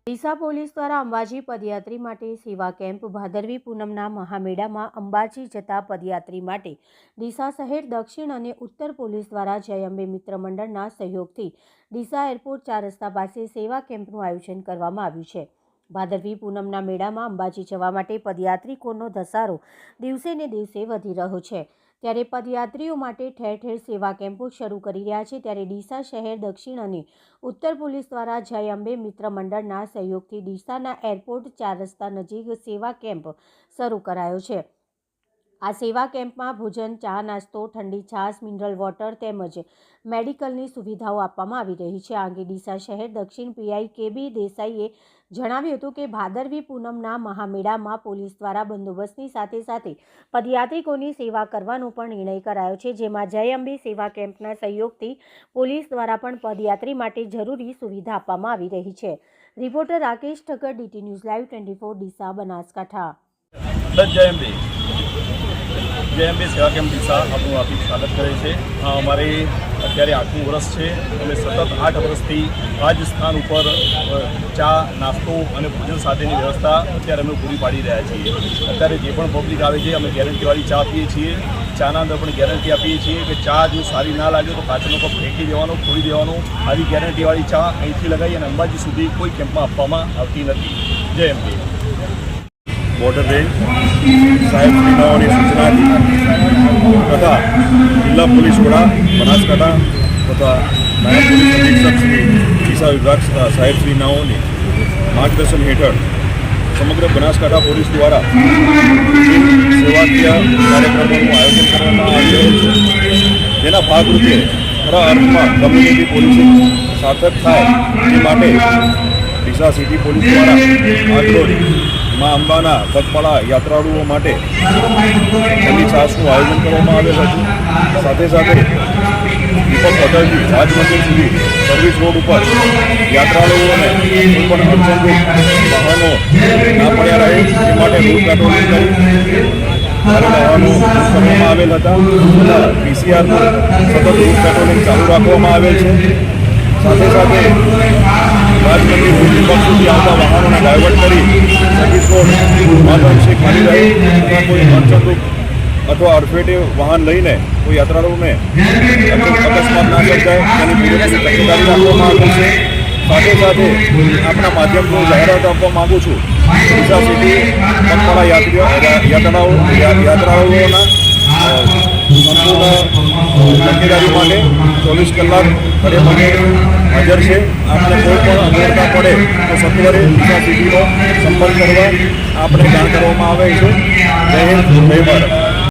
Deesa police દ્વારા અંબાજી પદયાત્રી માટે સેવા કેમ્પ ભાદરવી પૂનમના મહામેળામાં અંબાજી જતા પદયાત્રી માટે ડીસા શહેર દક્ષિણ અને ઉત્તર પોલીસ દ્વારા જય અંબે મિત્ર મંડળના સહયોગથી ડીસા એરપોર્ટ 4 રસ્તા પાસે સેવા કેમ્પનું આયોજન કરવામાં આવ્યું છે। ભાદરવી પૂનમના મેળામાં અંબાજી જવા માટે પદયાત્રિકોનો ધસારો દિવસે ને દિવસે વધી રહ્યો છે, ત્યારે પદયાત્રીઓ માટે ઠેર ઠેર સેવા કેમ્પો શરૂ કરી રહ્યા છે। ત્યારે ડીસા શહેર દક્ષિણ અને ઉત્તર પોલીસ દ્વારા જય અંબે મિત્ર મંડળના સહયોગથી ડીસાના એરપોર્ટ 4 રસ્તા નજીક સેવા કેમ્પ શરૂ કરાયો છે। આ સેવા કેમ્પમાં ભોજન, ચા, નાસ્તો, ઠંડી છાશ, મિનરલ વોટર તેમજ મેડિકલની સુવિધાઓ આપવામાં આવી રહી છે। આ અંગે ડીસા શહેર દક્ષિણ પીઆઈ કેબી દેસાઈએ જણાવ્યું હતું કે ભાદરવી પૂનમના મહામેળામાં પોલીસ દ્વારા બંદોબસ્તની સાથે સાથે પદયાત્રિકોની સેવા કરવાનો પણ નિર્ણય કરાયો છે, જેમાં જય અંબે સેવા કેમ્પના સહયોગથી પોલીસ દ્વારા પણ પદયાત્રી માટે જરૂરી સુવિધા આપવામાં આવી રહી છે। Reporter Rakesh Thakkar, DT news live 24 Deesa Banaskantha. जय अंबे सेवा केम्प ડીસા आपનું हार्दिक स्वागत करे છે। અમારે અત્યારે 8મું વર્ષ છે। અમે સતત 8 વર્ષથી આ જ સ્થાન ઉપર ચા, નાસ્તો અને ભોજન સાથેની વ્યવસ્થા અત્યારે અમે પૂરી પાડી રહ્યા છીએ। અત્યારે જે પણ પબ્લિક આવે છે અમે ગેરંટીવાળી ચા આપીએ છીએ। ચાના અંદર પણ ગેરંટી આપીએ છીએ કે ચા જો સારી ના લાગે તો પાછળનો કપ ફેંકી દેવાનો, છોડી દેવાનો। આવી ગેરંટીવાળી ચા અહીંથી લગાવી અને અંબાજી સુધી કોઈ કેમ્પમાં આપવામાં આવતી નથી। જય અંબે। बॉर्डर रेंज साहेब श्रीनाओनी सूचना तथा जिला पुलिस वड़ा बनासकांठा तथा नायब पुलिस अधीक्षक श्री ડીસા विभाग साहेब श्रीनाओनी मार्गदर्शन हेठळ समग्र बनासकांठा पुलिस द्वारा सेवाकीय कार्यक्रमों आयोजन करवामां आवेल छे, जेना भागरूपे खरा अर्थमां कम्युनिटी पोलिसिंग सार्थक थाय ते माटे ડીસા सिटी पुलिस द्वारा આજરોજ माँ अंबाना पगपाळा यात्राळुओ माटे ठंडी छाशનું आयोजन કરવામાં આવેલ હતું। સાથે સાથે દીપક હોટલથી રાજ મંદિર સુધી સર્વિસ રોડ ઉપર યાત્રાળુઓને કોઈપણ અડચણરૂપ વાહનો ના પડ્યા રહે તે માટે રૂટ પેટ્રોલિંગ કરી વાહનો કરવામાં આવેલ હતા। PCRનું સતત રૂટ પેટ્રોલિંગ ચાલુ રાખવામાં આવેલ છે। સાથે સાથે રાજ મંદિરથી દીપક સુધી આવતા વાહનોને ડાયવર્ટ કરી સર્વિસ રોડ માધવશે ખાલી રહે અથવા કોઈ અડચણરૂપ અથવા અડફેટે વાહન લઈને કોઈ યાત્રાળુઓને અકસ્માત ના સર્જાય તેની પૂરેપૂરી તકેદારી રાખવામાં આવી છે। સાથે સાથે આપણા માધ્યમથી જાહેરાત આપવા માગું છું, ડીસા સિટી પગપાળા યાત્રાળુઓના સંપૂર્ણ તકેદારી માટે 24 કલાક ઘરે મને હાજર છે। આપણે કોઈ પણ અગવડતા પડે તો સત્વરે ડીસા સિટીનો સંપર્ક કરવા આપણે જાણ કરવામાં આવે છે। જય હિન્દ, જય ભારત।